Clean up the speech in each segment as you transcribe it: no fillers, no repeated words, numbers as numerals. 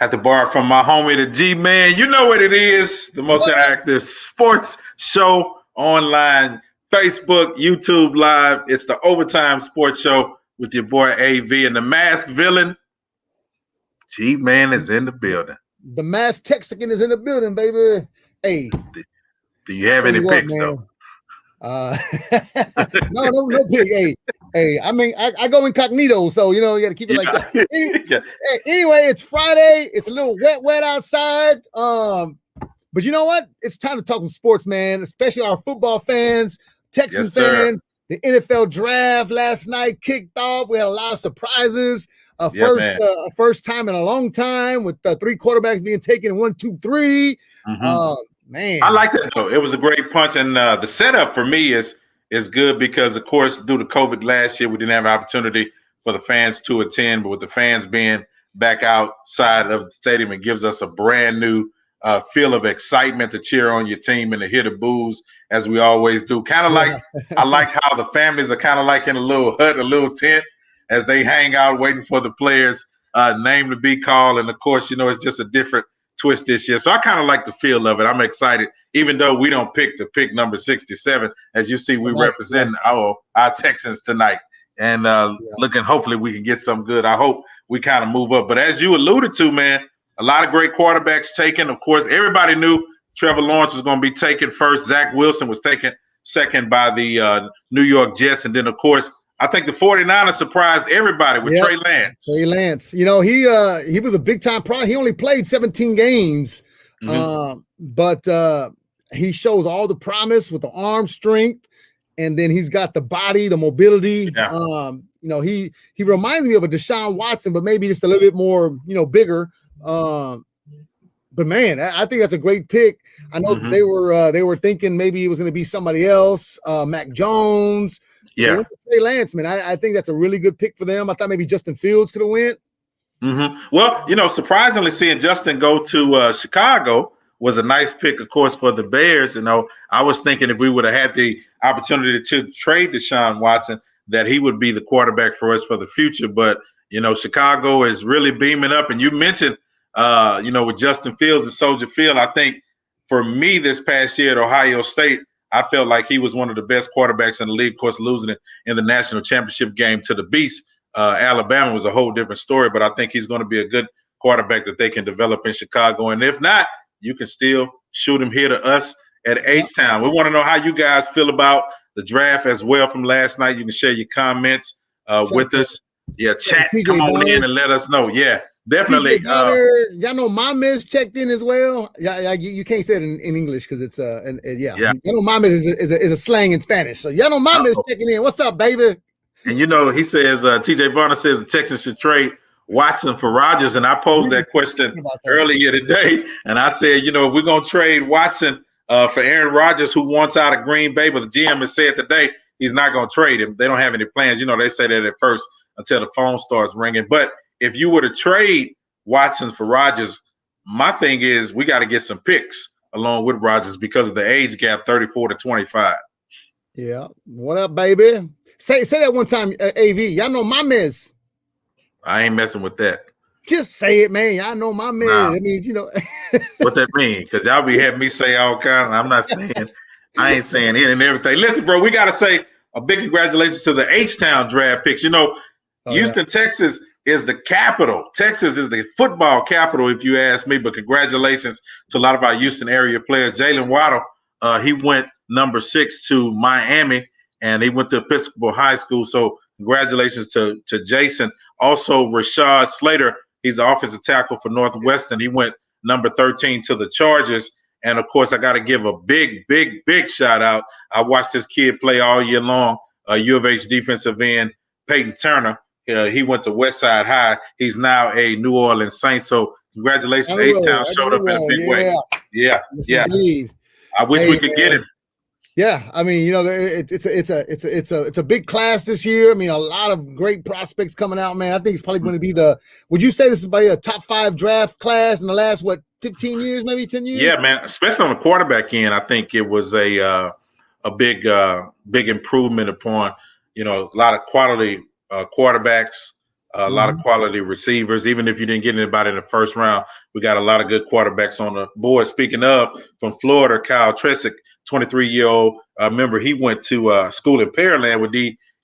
Had to borrow from my homie, the G-Man. You know what it is. The most interactive sports show online, Facebook, YouTube Live. It's the Overtime Sports Show with your boy AV and the masked villain. G-Man is in the building. The masked Texican is in the building, baby. Hey. Do you have any picks, though? No pick. Hey, I mean, I go incognito, so you got to keep it like that. Anyway, it's Friday. It's a little wet outside. But you know what? It's time to talk some sports, man. Especially our football fans, Texans fans. The NFL draft last night kicked off. We had a lot of surprises. First time in a long time with 3 quarterbacks being taken 1, 2, 3. Man, I like that though. It was a great punch, and the setup for me is good because, of course, due to COVID last year, we didn't have an opportunity for the fans to attend. But with the fans being back outside of the stadium, it gives us a brand new feel of excitement to cheer on your team and to hear the boos as we always do. Kind of like I like how the families are kind of like in a little hut, a little tent, as they hang out waiting for the players' name to be called. And of course, it's just a different twist this year. So I kind of like the feel of it. I'm excited, even though we don't pick number 67. As you see, we represent our Texans tonight. And looking, hopefully we can get some good. I hope we kind of move up. But as you alluded to, man, a lot of great quarterbacks taken. Of course, everybody knew Trevor Lawrence was going to be taken first. Zach Wilson was taken second by the New York Jets. And then, of course, I think the 49ers surprised everybody with Trey Lance. Trey Lance. He was a big-time pro. He only played 17 games, but he shows all the promise with the arm strength, and then he's got the body, the mobility. Yeah. He reminds me of a Deshaun Watson, but maybe just a little bit more, bigger. But, man, I think that's a great pick. I know they were thinking maybe it was going to be somebody else, Mac Jones. Yeah, Trey Lance, man. I think that's a really good pick for them. I thought maybe Justin Fields could have went. Well, surprisingly, seeing Justin go to Chicago was a nice pick, of course, for the Bears. I was thinking if we would have had the opportunity to trade Deshaun Watson, that he would be the quarterback for us for the future. But, Chicago is really beaming up. And you mentioned, with Justin Fields at Soldier Field, I think for me this past year at Ohio State, I felt like he was one of the best quarterbacks in the league. Of course, losing it in the national championship game to the Beast. Alabama was a whole different story, but I think he's going to be a good quarterback that they can develop in Chicago. And if not, you can still shoot him here to us at H-Town. We want to know how you guys feel about the draft as well from last night. You can share your comments with us. Yeah, chat. Come on in and let us know. Yeah. Definitely. Y'all know Mames checked in as well. Yeah, you can't say it in English because it's Y'all know Mames is a slang in Spanish. So y'all know Mames checking in. What's up, baby? And he says TJ Varner says the Texans should trade Watson for Rodgers, and I posed that question earlier today, and I said, if we're gonna trade Watson for Aaron Rodgers, who wants out of Green Bay, but the GM has said today he's not gonna trade him. They don't have any plans. They say that at first until the phone starts ringing, but if you were to trade Watson for Rodgers, my thing is we got to get some picks along with Rodgers because of the age gap, 34 to 25. Yeah. What up, baby? Say that one time, AV. Y'all know my miss. I ain't messing with that. Just say it, man. Y'all know my miss. Nah. I mean, What that mean? Because y'all be having me say all kinds. I'm not saying, I ain't saying it and everything. Listen, bro, we got to say a big congratulations to the H-Town draft picks. Houston, Texas is the capital. Texas is the football capital, if you ask me. But congratulations to a lot of our Houston area players. Jalen Waddle, he went number 6 to Miami, and he went to Episcopal High School. So congratulations to Jason. Also, Rashad Slater, he's the offensive tackle for Northwestern. He went number 13 to the Chargers. And, of course, I got to give a big, big, big shout out. I watched this kid play all year long, U of H defensive end, Peyton Turner. He went to Westside High. He's now a New Orleans Saint. So congratulations, H-Town showed up in a big way. Yeah. Indeed. I wish we could get him. Yeah, I mean, it's a big class this year. I mean, a lot of great prospects coming out, man. I think it's probably going to be would you say this is probably a top 5 draft class in the last 15 years, maybe 10 years? Yeah, man. Especially on the quarterback end, I think it was a big improvement upon a lot of quality quarterbacks A lot of quality receivers. Even if you didn't get anybody in the first round, we got a lot of good quarterbacks on the board. Speaking of, from Florida, Kyle Tresick, 23-year-old. Remember, he went to school in Pearland with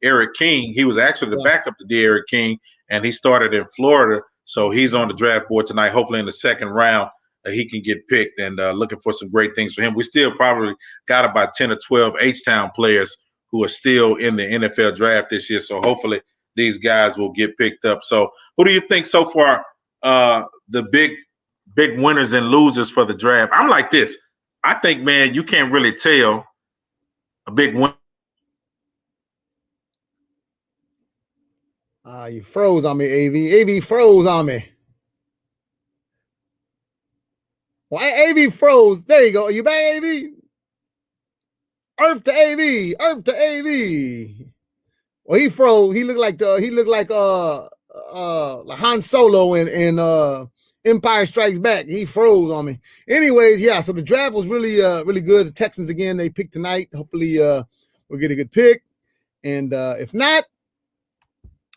Eric King. He was actually the backup to Eric King, and he started in Florida. So he's on the draft board tonight. Hopefully in the second round, he can get picked, and looking for some great things for him. We still probably got about 10 or 12 H-Town players who are still in the NFL draft this year. So hopefully these guys will get picked up. So who do you think so far the big winners and losers for the draft? I'm like this. I think, man, you can't really tell a big win. You froze on me, AV. AV froze on me. Why AV froze? There you go. Are you back, AV? Earth to AV. Earth to AV. Well, he froze. He looked like Han Solo in Empire Strikes Back. He froze on me. Anyways, yeah. So the draft was really good. The Texans again. They picked tonight. Hopefully, we'll get a good pick. And if not,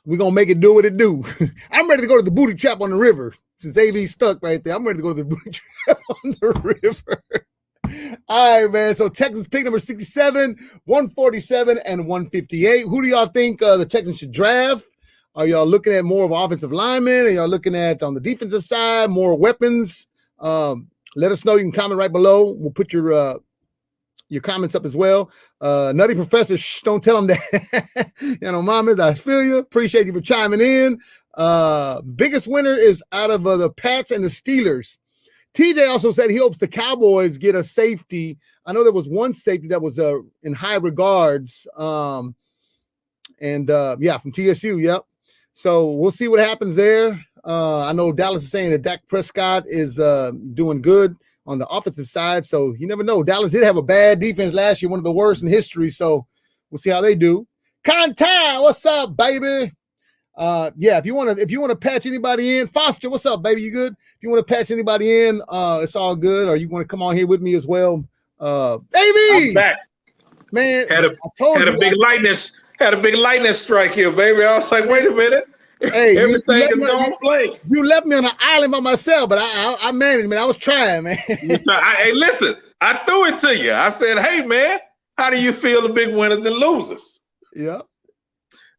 we're gonna make it do what it do. I'm ready to go to the booty trap on the river. Since AV's stuck right there, I'm ready to go to the booty trap on the river. All right, man. So Texans pick number 67, 147, and 158. Who do y'all think the Texans should draft? Are y'all looking at more of offensive linemen? Are y'all looking at on the defensive side more weapons? Let us know. You can comment right below. We'll put your comments up as well. Nutty Professor, shh, don't tell him that. Mamas, I feel you. Appreciate you for chiming in. Biggest winner is out of the Pats and the Steelers. TJ also said he hopes the Cowboys get a safety. I know there was one safety that was in high regards. From TSU, yep. So we'll see what happens there. I know Dallas is saying that Dak Prescott is doing good on the offensive side, so you never know. Dallas did have a bad defense last year, one of the worst in history, so we'll see how they do. Conti, what's up, baby? If you want to patch anybody in, Foster, what's up, baby? You good? If you want to patch anybody in, it's all good. Or you want to come on here with me as well? AV, I'm back, man. Had a big lightning strike here, baby. I was like, wait a minute. Hey, everything is going blank. You left me on an island by myself, but I managed, man. I was trying, man. Hey, listen, I threw it to you. I said, hey, man, how do you feel the big winners and losers? Yeah.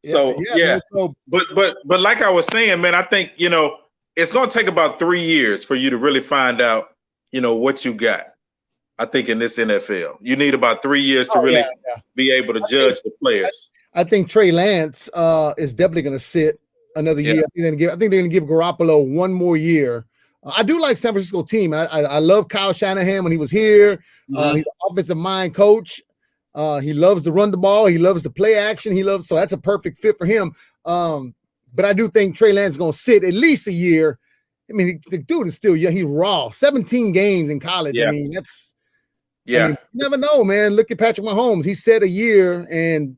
So man, but like I was saying, man, I think it's going to take about 3 years for you to really find out what you got. I think in this NFL, you need about 3 years to really be able to judge the players. I think Trey Lance is definitely going to sit another year. I think they're going to give Garoppolo one more year. I do like San Francisco team. I love Kyle Shanahan when he was here. He's an offensive mind coach. He loves to run the ball. He loves to play action. So that's a perfect fit for him. But I do think Trey Lance is going to sit at least a year. I mean, the dude is still young. He's raw. 17 games in college. Yeah. I mean, you never know, man. Look at Patrick Mahomes. He said a year and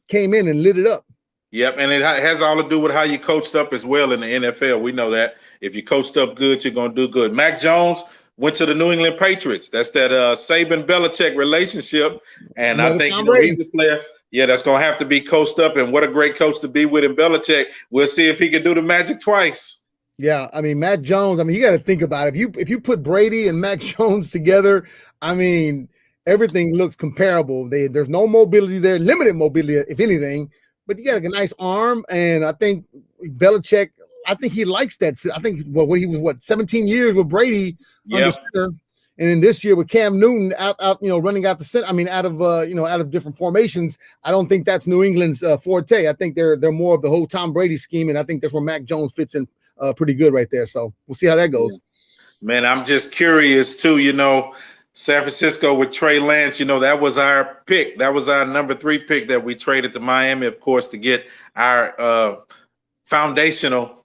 came in and lit it up. Yep, and it has all to do with how you coached up as well in the NFL. We know that if you coached up good, you're going to do good. Mac Jones went to the New England Patriots. That's that Saban-Belichick relationship, and I think he's a player. Yeah, that's going to have to be coached up, and what a great coach to be with in Belichick. We'll see if he can do the magic twice. Yeah, I mean, Mac Jones, you got to think about it. If you put Brady and Mac Jones together, I mean, everything looks comparable. There's no mobility there, limited mobility, if anything. But you got a nice arm, and I think Belichick, I think he likes that. I think he was 17 years with Brady under center, and then this year with Cam Newton out running out the center. I mean, out of different formations. I don't think that's New England's forte. I think they're more of the whole Tom Brady scheme, and I think that's where Mac Jones fits in pretty good right there. So we'll see how that goes. Man, I'm just curious too. San Francisco with Trey Lance, that was our pick. That was our number 3 pick that we traded to Miami, of course, to get our foundational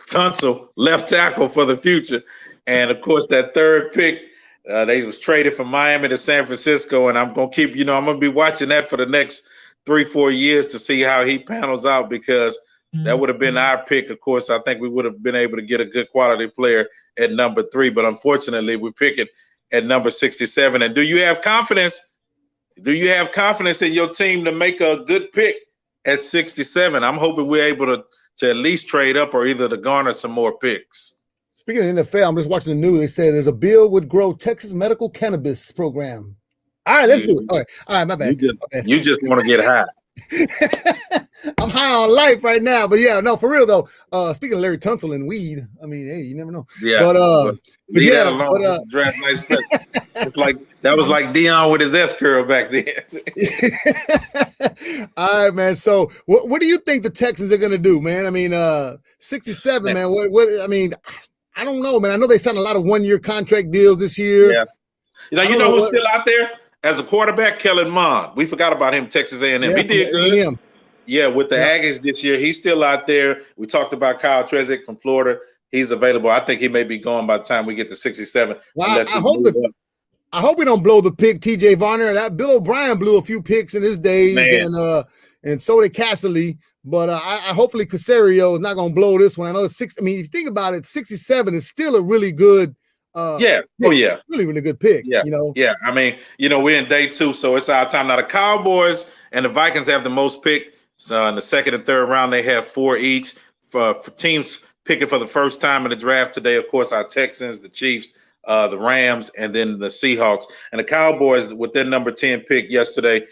tonsil left tackle for the future. And, of course, that 3rd pick, they was traded from Miami to San Francisco. And I'm going to keep, I'm going to be watching that for the next 3-4 years to see how he panels out, because that would have been our pick. Of course, I think we would have been able to get a good quality player at number 3. But unfortunately, we're picking at number 67. And do you have confidence? Do you have confidence in your team to make a good pick at 67? I'm hoping we're able to at least trade up or either to garner some more picks. Speaking of NFL, I'm just watching the news. They said there's a bill would grow Texas medical cannabis program. All right, let's do it. All right, my bad. You just want to get high. I'm high on life right now, but yeah, no, for real though. Speaking of Larry Tunsil and weed, I mean, hey, you never know. Yeah, but yeah, that alone, draft nice. It's like that was like Dion with his S curl back then. All right, man. So, what do you think the Texans are gonna do, man? I mean, 67, man. What? I mean, I don't know, man. I know they signed a lot of 1-year contract deals this year. Yeah. You know who's still out there as a quarterback? Kellen Mond. We forgot about him, Texas A&M. Yeah, he did good. A&M. Yeah, with the Aggies this year, he's still out there. We talked about Kyle Trask from Florida. He's available. I think he may be gone by the time we get to 67. Well, I hope we don't blow the pick, TJ Varner. That Bill O'Brien blew a few picks in his days, and so did Casserly. But I hopefully Caserio is not going to blow this one. I know it's 6. I mean, if you think about it, 67 is still a really good. Pick. Really, really good pick. Yeah, yeah. I mean, we're in day 2, so it's our time now. The Cowboys and the Vikings have the most pick. So in the second and third round, they have 4 each. For teams picking for the first time in the draft today, of course, our Texans, the Chiefs, the Rams, and then the Seahawks. And the Cowboys, with their number 10 pick yesterday,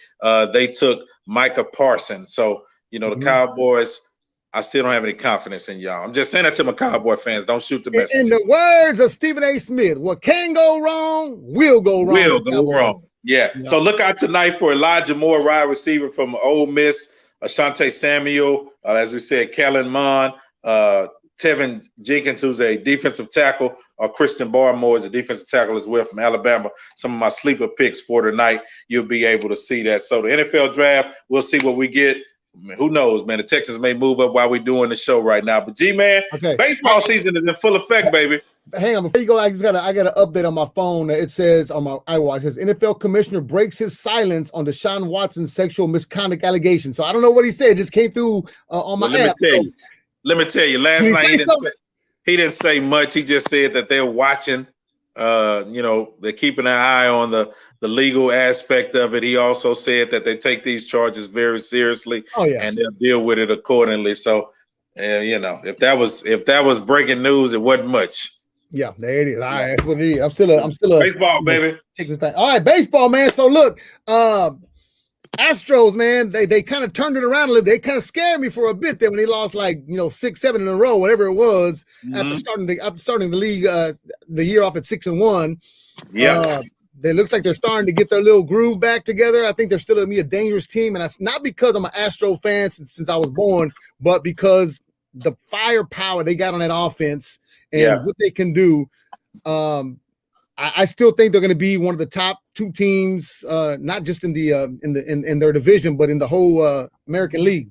they took Micah Parsons. So, the Cowboys, I still don't have any confidence in y'all. I'm just saying that to my Cowboy fans. Don't shoot the messenger. In the words of Stephen A. Smith, what can go wrong will go wrong. Will go wrong. Yeah. So look out tonight for Elijah Moore, wide receiver from Ole Miss, Asante Samuel, as we said, Kellen Mond, Tevin Jenkins, who's a defensive tackle, or Christian Barmore is a defensive tackle as well from Alabama. Some of my sleeper picks for tonight, you'll be able to see that. So the NFL draft, we'll see what we get. I mean, who knows, man? The Texans may move up while we're doing the show right now. But G-Man, baseball season is in full effect, baby. Hang on, before you go, I got an update on my phone. It says on my iWatch, it says NFL commissioner breaks his silence on Deshaun Watson's sexual misconduct allegation. So I don't know what he said. It just came through on my app. Let me tell you. Last night he didn't say much. He just said that they're watching. They're keeping an eye on the legal aspect of it. He also said that they take these charges very seriously, and they'll deal with it accordingly. So, if that was breaking news, it wasn't much. Yeah, there it is. All right, that's what it is. I'm still a baseball, baby. All right, baseball, man. So look, Astros, man, they kind of turned it around a little. They kind of scared me for a bit there when they lost 6, 7 in a row, whatever it was, after starting the league the year off at 6-1. Yeah. It looks like they're starting to get their little groove back together. I think they're still going to be a dangerous team, and that's not because I'm an Astro fan since I was born, but because the firepower they got on that offense and what they can do. I still think they're going to be one of the top 2 teams, not just in their division, but in the whole American League.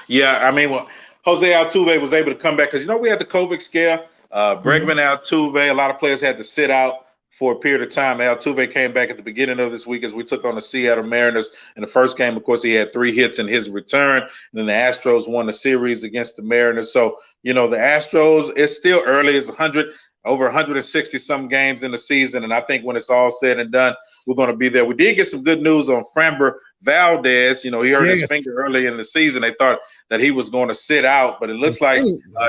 Yeah, I mean, Jose Altuve was able to come back because we had the COVID scare. Bregman, Altuve, a lot of players had to sit out for a period of time. Altuve came back at the beginning of this week as we took on the Seattle Mariners. In the first game, of course, he had 3 hits in his return. And then the Astros won the series against the Mariners. So, the Astros, it's still early. It's over 160 some games in the season. And I think when it's all said and done, we're going to be there. We did get some good news on Framber Valdez. He hurt his finger early in the season. They thought that he was going to sit out, but it looks like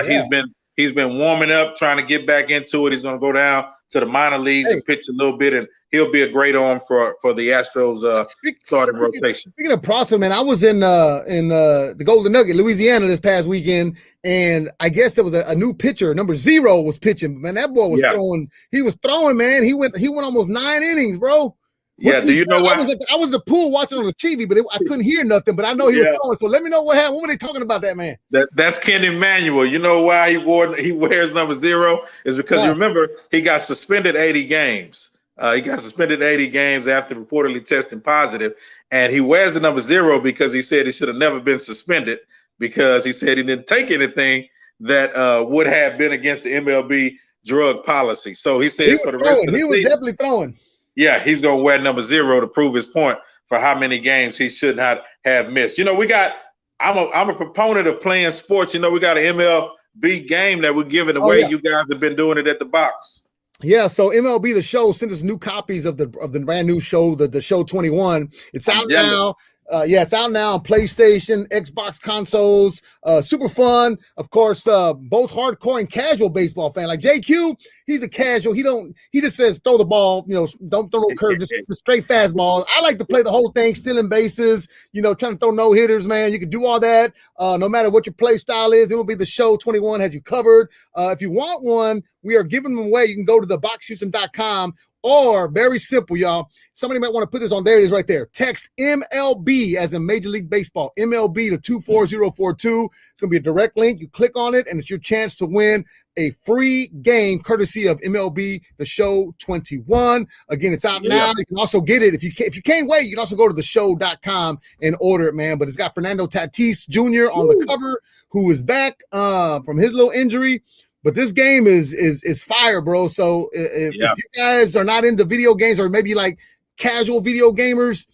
he's been warming up, trying to get back into it. He's going to go down to the minor leagues and pitch a little bit, and he'll be a great arm for the Astros starting rotation. Speaking of Prosser, man, I was in the Golden Nugget, Louisiana this past weekend, and I guess there was a new pitcher, number 0 was pitching. Man, that boy was throwing. He was throwing, man. He went almost 9 innings, bro. Do you know what? I was at the pool watching on the TV, but I couldn't hear nothing. But I know he was throwing. So let me know what happened. What were they talking about that man? That's Ken Emanuel. You know why he wears number 0 is because you remember he got suspended 80 games. He got suspended 80 games after reportedly testing positive, and he wears the number 0 because he said he should have never been suspended because he said he didn't take anything that would have been against the MLB drug policy. So he says for the rest of the season, he was definitely throwing. Yeah, he's going to wear number 0 to prove his point for how many games he should not have missed. I'm a proponent of playing sports. We got an MLB game that we're giving away. You guys have been doing it at the box. Yeah, so MLB The Show sent us new copies of the brand new show, the Show 21. It's out now. Yeah, it's out now on PlayStation, Xbox consoles. Super fun. Of course, both hardcore and casual baseball fan. Like JQ, he's a casual. He just says throw the ball, don't throw no curve, just straight fastballs. I like to play the whole thing, stealing bases, trying to throw no hitters, man. You can do all that. No matter what your play style is, it will be the show 21 has you covered. If you want one, we are giving them away. You can go to theboxhouston.com. Or very simple, y'all. Somebody might want to put this on. There it is right there. Text MLB as in Major League Baseball. MLB to 24042. It's going to be a direct link. You click on it, and it's your chance to win a free game courtesy of MLB The Show 21. Again, it's out now. You can also get it. If you can't wait, you can also go to theshow.com and order it, man. But it's got Fernando Tatis Jr. on the cover, who is back from his little injury. But this game is fire, bro. So if you guys are not into video games or maybe like casual video gamers,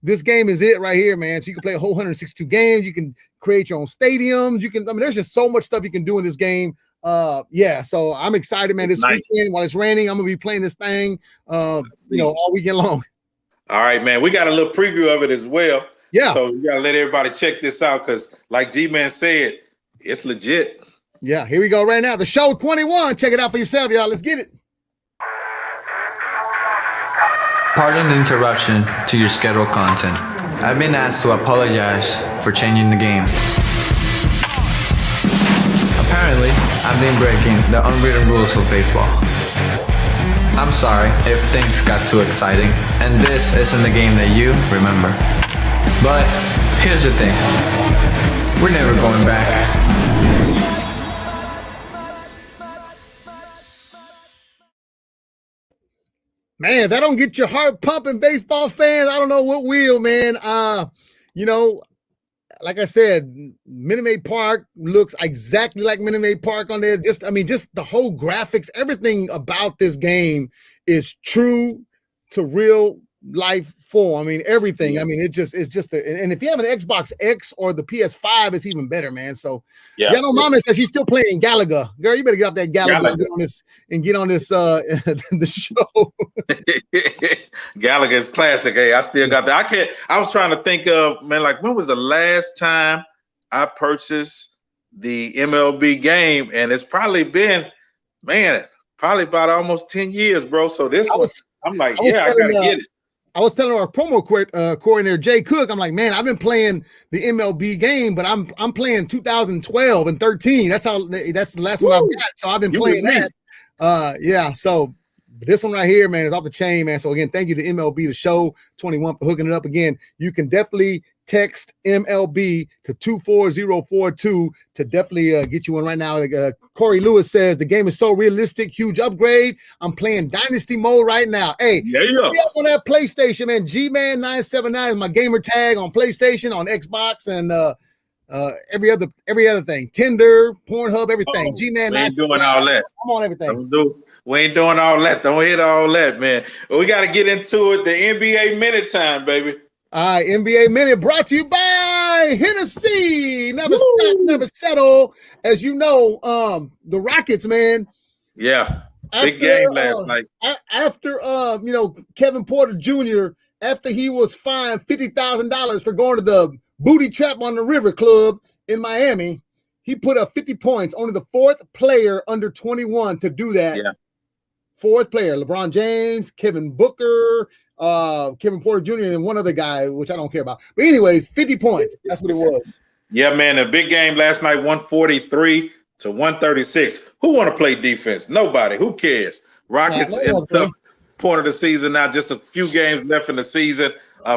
this game is it right here, man. So you can play a whole 162 games. You can create your own stadiums. There's just so much stuff you can do in this game. So I'm excited, man. This weekend while it's raining, I'm gonna be playing this thing, all weekend long. All right, man. We got a little preview of it as well. Yeah. So you gotta let everybody check this out because, like G-Man said, it's legit. Yeah, here we go right now. The Show 21. Check it out for yourself, y'all. Let's get it. Pardon the interruption to your scheduled content. I've been asked to apologize for changing the game. Apparently, I've been breaking the unwritten rules of baseball. I'm sorry if things got too exciting, and this isn't the game that you remember. But here's the thing. We're never going back. Man, if that don't get your heart pumping, baseball fans, I don't know what will, man. Like I said, Minute Maid Park looks exactly like Minute Maid Park on there. Just the whole graphics, everything about this game is true to real life form. Everything. And if you have an Xbox X or the PS5, it's even better, man. So Mama says she's still playing Galaga. Girl, you better get off that Galaga and get on this the show. Galaga is classic. Hey, I still got that. I was trying to think of, man, like when was the last time I purchased the MLB game? And it's probably been, probably about almost 10 years, bro. So this one, I'm like, I gotta get it. I was telling our promo coordinator, Jay Cook, I'm like, man, I've been playing the MLB game, but I'm playing 2012 and 13. That's the last one I've got. So I've been playing that. So this one right here, man, is off the chain, man. So again, thank you to MLB The Show 21 for hooking it up. Again, you can definitely text MLB to 24042 to definitely get you one right now. Corey Lewis says the game is so realistic, huge upgrade. I'm playing Dynasty mode right now. Hey, up on that PlayStation, man. G-Man 979 is my gamer tag on PlayStation, on Xbox, and every other thing. Tinder, Pornhub, everything. G-Man. We ain't doing all that. I'm on everything. We ain't doing all that. Don't hit all that, man. But we got to get into it. The NBA Minute time, baby. All right, NBA Minute brought to you by Hennessy. Never stop, never settle. As you know, the Rockets, man. Yeah, big game last night. After Kevin Porter Jr., after he was fined $50,000 for going to the Booty Trap on the River Club in Miami, he put up 50 points. Only the fourth player under 21 to do that. Yeah. Fourth player, LeBron James, Kevin Booker, Kevin Porter Jr., and one other guy, which I don't care about. But anyways, 50 points. That's what it was. Yeah, man. A big game last night, 143 to 136. Who want to play defense? Nobody. Who cares? Rockets in the tough point of the season now. Just a few games left in the season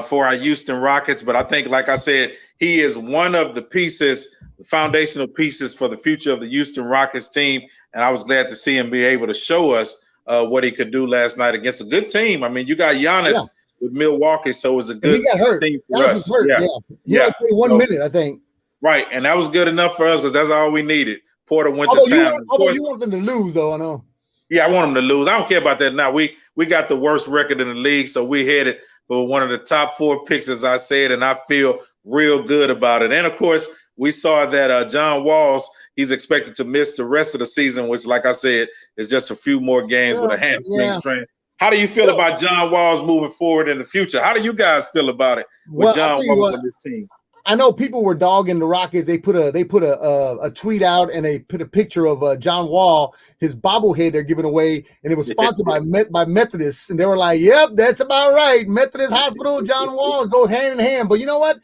for our Houston Rockets. But I think, like I said, he is one of the pieces, the foundational pieces for the future of the Houston Rockets team. And I was glad to see him be able to show us what he could do last night against a good team. I mean, you got Giannis with Milwaukee, so it was a good he got hurt. team for us. Hurt, He only played 1 minute, I think. Right, and that was good enough for us because that's all we needed. Porter went to town. Although you want them to lose, though, I know. Yeah, I want them to lose. I don't care about that now. We got the worst record in the league, so we headed for one of the top 4 picks, as I said, and I feel real good about it. And, of course, we saw that John Walls, he's expected to miss the rest of the season, which, like I said, is just a few more games with a hamstring strain. How do you feel about John Walls moving forward in the future? How do you guys feel about it with John Walls on this team? I know people were dogging the Rockets. They put a tweet out and they put a picture of John Wall, his bobblehead they're giving away, and it was sponsored by Methodists, and they were like, "Yep, that's about right. Methodist Hospital, John Wall goes hand in hand." But you know what?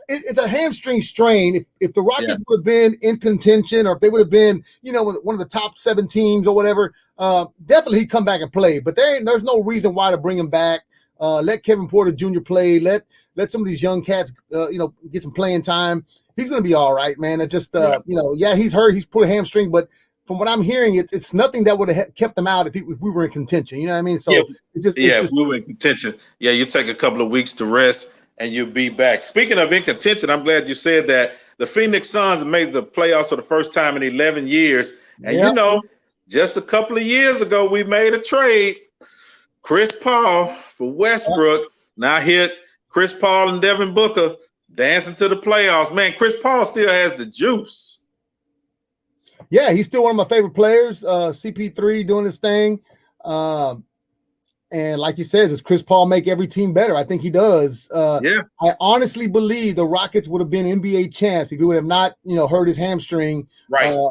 It's a hamstring strain. If the Rockets would have been in contention, or if they would have been, one of the top 7 teams or whatever, definitely he'd come back and play. But there's no reason why to bring him back. Let Kevin Porter Jr. play. Let some of these young cats, get some playing time. He's going to be all right, man. It just, he's hurt. He's pulled a hamstring, but from what I'm hearing, it's nothing that would have kept him out if we were in contention. You know what I mean? So if we were in contention, you take a couple of weeks to rest and you'll be back. Speaking of in contention, I'm glad you said that. The Phoenix Suns made the playoffs for the first time in 11 years. And just a couple of years ago, we made a trade. Chris Paul for Westbrook. Now here, Chris Paul and Devin Booker dancing to the playoffs. Man, Chris Paul still has the juice. Yeah, he's still one of my favorite players. CP3 doing his thing. And like he says, does Chris Paul make every team better? I think he does. I honestly believe the Rockets would have been NBA champs if he would have not, hurt his hamstring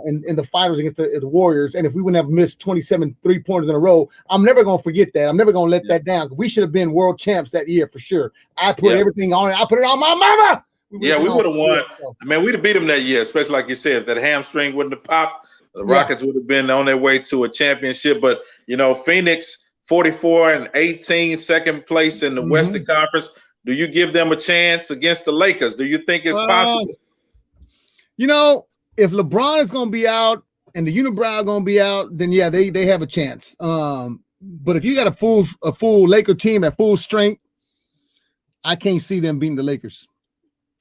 in the finals against the Warriors. And if we wouldn't have missed 27 3-pointers in a row, I'm never going to forget that. I'm never going to let that down. We should have been world champs that year for sure. I put everything on it. I put it on my mama. We would have won. I mean, we'd have beat them that year, especially like you said, if that hamstring wouldn't have popped, the Rockets would have been on their way to a championship. But, Phoenix, 44-18, second place in the Western Conference. Do you give them a chance against the Lakers? Do you think it's possible? If LeBron is going to be out and the unibrow going to be out, then they have a chance. But if you got a full Laker team at full strength, I can't see them beating the Lakers.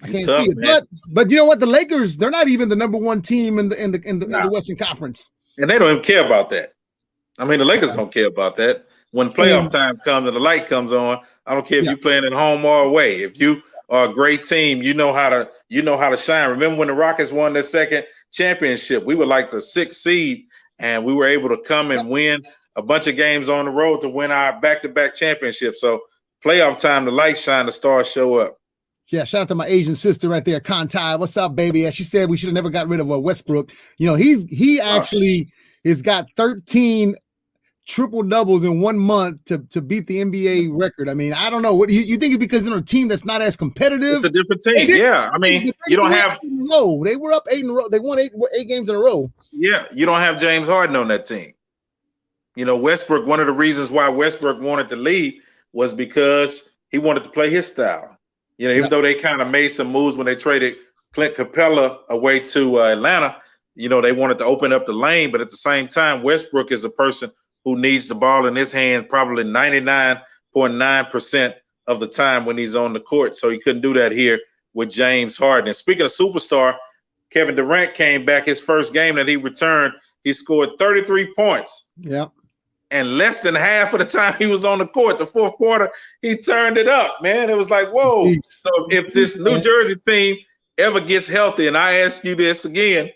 I can't see it. Man. But you know what? The Lakers, they're not even the number 1 team in the Western Conference. And they don't even care about that. I mean, the Lakers don't care about that. When playoff time comes and the light comes on, I don't care if you're playing at home or away. If you are a great team, you know how to shine. Remember when the Rockets won their second championship? We were like the 6th seed, and we were able to come and win a bunch of games on the road to win our back-to-back championship. So playoff time, the lights shine, the stars show up. Yeah, shout out to my Asian sister right there, Kandi. What's up, baby? As she said, we should have never got rid of Westbrook. He actually has got 13 triple doubles in 1 month to beat the NBA record. I mean, I don't know. What you think it's because they're a team that's not as competitive? It's a different team. I mean, you don't have. They were up 8 in a row. They won eight games in a row. Yeah, you don't have James Harden on that team. Westbrook. One of the reasons why Westbrook wanted to leave was because he wanted to play his style. Even though they kind of made some moves when they traded Clint Capella away to Atlanta, they wanted to open up the lane. But at the same time, Westbrook is a person who needs the ball in his hand probably 99.9% of the time when he's on the court. So he couldn't do that here with James Harden. And speaking of superstar, Kevin Durant came back his first game that he returned. He scored 33 points. Yeah. And less than half of the time he was on the court, the fourth quarter, he turned it up, man. It was like, whoa. So if this New Jersey team ever gets healthy, and I ask you this again,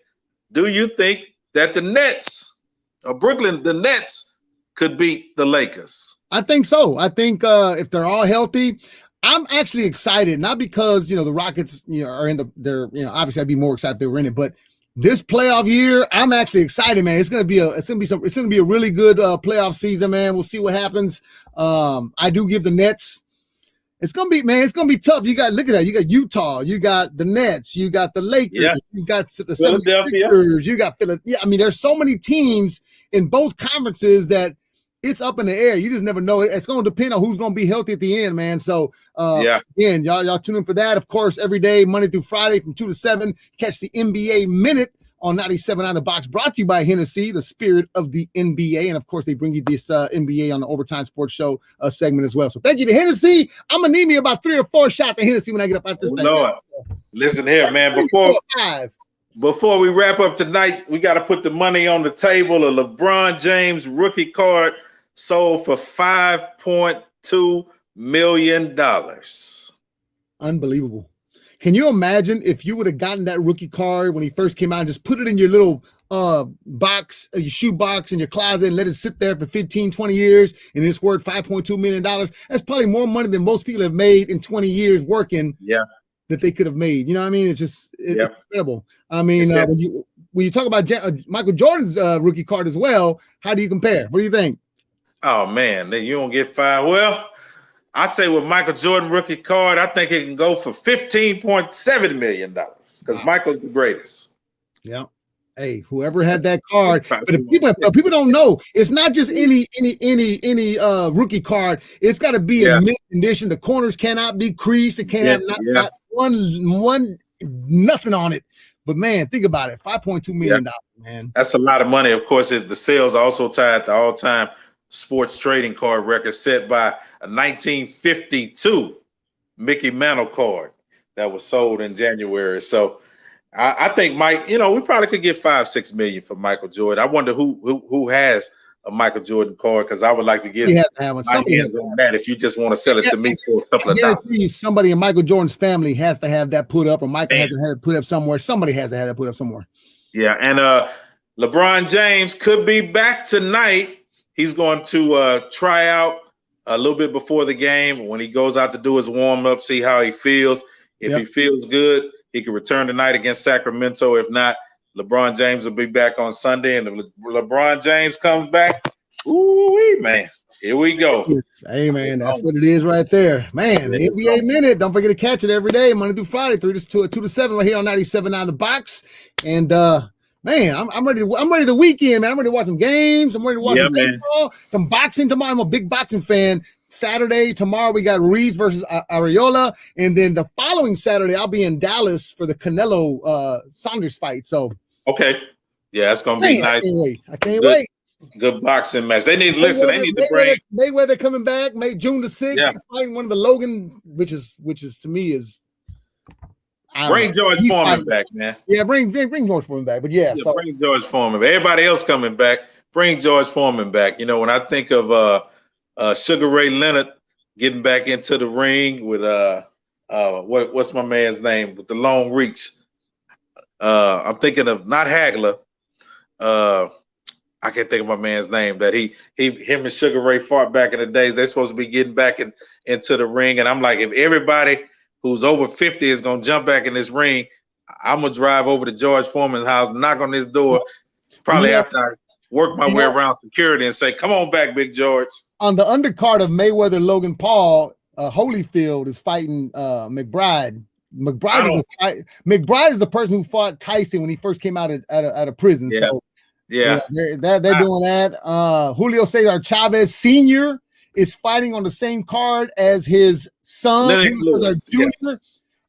do you think that the Nets could beat the Lakers? I think so. I think if they're all healthy, I'm actually excited, not because, the Rockets, are in obviously I'd be more excited if they were in it, but this playoff year, I'm actually excited, man. It's gonna be a really good playoff season, man. We'll see what happens. I do give the Nets. It's gonna be tough. Look at that. You got Utah, you got the Nets, you got the Lakers, you got the 76ers, you got Philadelphia. Yeah, I mean, there's so many teams in both conferences that it's up in the air. You just never know. It's going to depend on who's going to be healthy at the end, man. So, again, y'all tune in for that. Of course, every day, Monday through Friday from 2 to 7, catch the NBA Minute on 97.9 The Box, brought to you by Hennessy, the spirit of the NBA. And, of course, they bring you this NBA on the Overtime Sports Show segment as well. So, thank you to Hennessy. I'm going to need me about 3 or 4 shots of Hennessy when I get up out this thing. Lord. Listen here, man. Before we wrap up tonight, we got to put the money on the table. A LeBron James rookie card sold for $5.2 million. Unbelievable. Can you imagine if you would have gotten that rookie card when he first came out and just put it in your little your shoe box in your closet and let it sit there for 15, 20 years and it's worth $5.2 million. That's probably more money than most people have made in 20 years working. Yeah. That they could have made. You know what I mean? It's just it's incredible. I mean, when you talk about Michael Jordan's rookie card as well, how do you compare? What do you think? Oh man, then you don't get fired. Well, I say with Michael Jordan rookie card, I think it can go for $15.7 million because Michael's the greatest. Yeah. Hey, whoever had that card, but people don't know. It's not just any rookie card. It's got to be in mint condition. The corners cannot be creased. It can't have not one nothing on it. But man, think about it. $5.2 million, man. That's a lot of money. Of course, the sales are also tied to all-time sports trading card record set by a 1952 Mickey Mantle card that was sold in January. So I think Mike, we probably could get $5-6 million for Michael Jordan. I wonder who has a Michael Jordan card, because I would like to get my hands on that if you just want to sell it to me for a couple of dollars. Somebody in Michael Jordan's family has to have that put up, or Michael has to have it put up somewhere. Somebody has to have that put up somewhere. Yeah, and LeBron James could be back tonight. He's going to try out a little bit before the game when he goes out to do his warm-up, see how he feels. If he feels good, he can return tonight against Sacramento. If not, LeBron James will be back on Sunday. And if LeBron James comes back, ooh, man, here we go. Hey, man, that's what it is right there. Man, the NBA Minute. Don't forget to catch it every day, Monday through Friday, 2 to 7, right here on 97.9 The Box. And, man, I'm ready. I'm ready the weekend, man. I'm ready to watch some games. I'm ready to watch some baseball, some boxing tomorrow. I'm a big boxing fan. Saturday, tomorrow, we got Ruiz versus Arreola. And then the following Saturday, I'll be in Dallas for the Canelo Saunders fight. So, okay. Yeah, it's going to be nice. I can't wait. Good boxing match. They need to bring Mayweather coming back, June the 6th. He's fighting one of the Logan, which is to me is. Bring George Foreman back, man. Yeah, bring George Foreman back. But so bring George Foreman. Everybody else coming back, bring George Foreman back. When I think of Sugar Ray Leonard getting back into the ring with what's my man's name with the long reach? I'm thinking of not Hagler. I can't think of my man's name. That him and Sugar Ray fought back in the days. They're supposed to be getting back into the ring, and I'm like, if everybody who's over 50 is gonna jump back in this ring, I'm gonna drive over to George Foreman's house, knock on his door, probably after I work my way around security and say, "Come on back, Big George." On the undercard of Mayweather Logan Paul, Holyfield is fighting McBride. McBride is the person who fought Tyson when he first came out of prison. Yeah. So they're doing that. Julio Cesar Chavez Sr. is fighting on the same card as his son, Jr.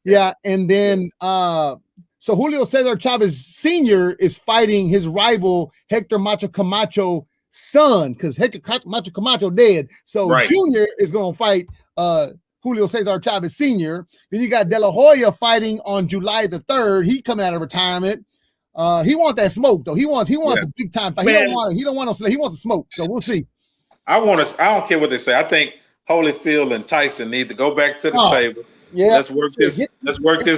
Yeah, and then so Julio Cesar Chavez Sr. is fighting his rival Hector Macho Camacho son, because Hector Macho Camacho dead. So Jr. is going to fight Julio Cesar Chavez Sr. Then you got De La Hoya fighting on July the 3rd. He coming out of retirement. He wants that smoke though. He wants a big time fight. He don't want he wants to smoke. So we'll see. I don't care what they say. I think Holyfield and Tyson need to go back to the table. Yeah. Let's work this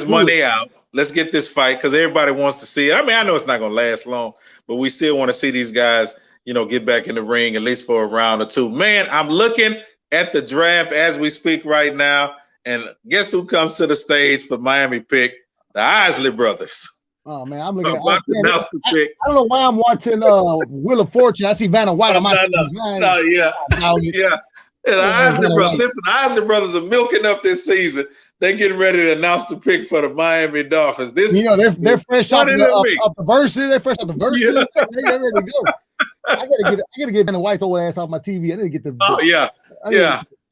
money out. Let's get this fight, because everybody wants to see it. I mean, I know it's not going to last long, but we still want to see these guys, get back in the ring at least for a round or two. Man, I'm looking at the draft as we speak right now, and guess who comes to the stage for Miami pick? The Isley brothers. Oh man, I'm looking at the pick. I don't know why I'm watching Wheel of Fortune. I see Vanna White on my The Isley brothers. Listen, the Isley brothers are milking up this season. They're getting ready to announce the pick for the Miami Dolphins. They're fresh off the verses. They're fresh off the verses. Yeah. They're ready to go. I gotta get Vanna White's old ass off my TV. I need to get the.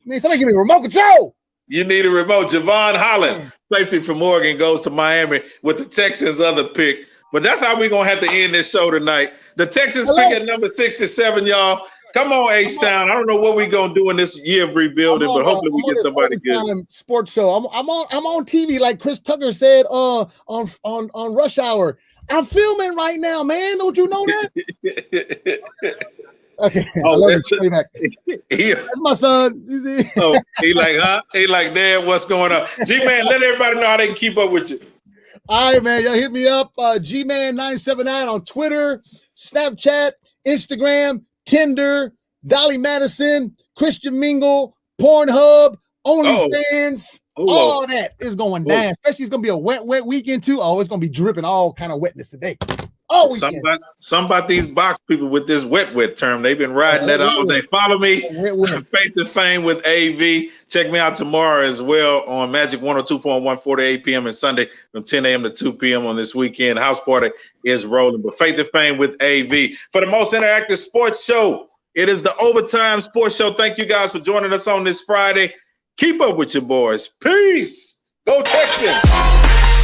Man, somebody give me a remote control. You need a remote. Javon Holland, safety from Oregon, goes to Miami with the Texans' other pick. But that's how we're going to have to end this show tonight. The Texans pick at number 67, y'all. Come on, H-Town. I don't know what we're going to do in this year of rebuilding, but hopefully we get somebody good. Sports show. I'm on TV like Chris Tucker said on Rush Hour. I'm filming right now, man. Don't you know that? Okay. That's my son. He like, huh? He like, Dad, what's going on? G-Man, let everybody know how they can keep up with you. All right, man. Y'all hit me up. Gman979 on Twitter, Snapchat, Instagram, Tinder, Dolly Madison, Christian Mingle, Pornhub, OnlyFans. All that is going down. Especially it's gonna be a wet weekend too. Oh, it's gonna be dripping all kind of wetness today. Oh, some about these box people with this wet term. They've been riding that all day. Follow me, Faith and Fame with AV. Check me out tomorrow as well on Majic 102.1, 4 to 8 p.m. and Sunday from 10 a.m. to 2 p.m. on this weekend. House party is rolling. But Faith and Fame with AV. For the most interactive sports show, it is the Overtime Sports Show. Thank you guys for joining us on this Friday. Keep up with your boys. Peace. Go Texans.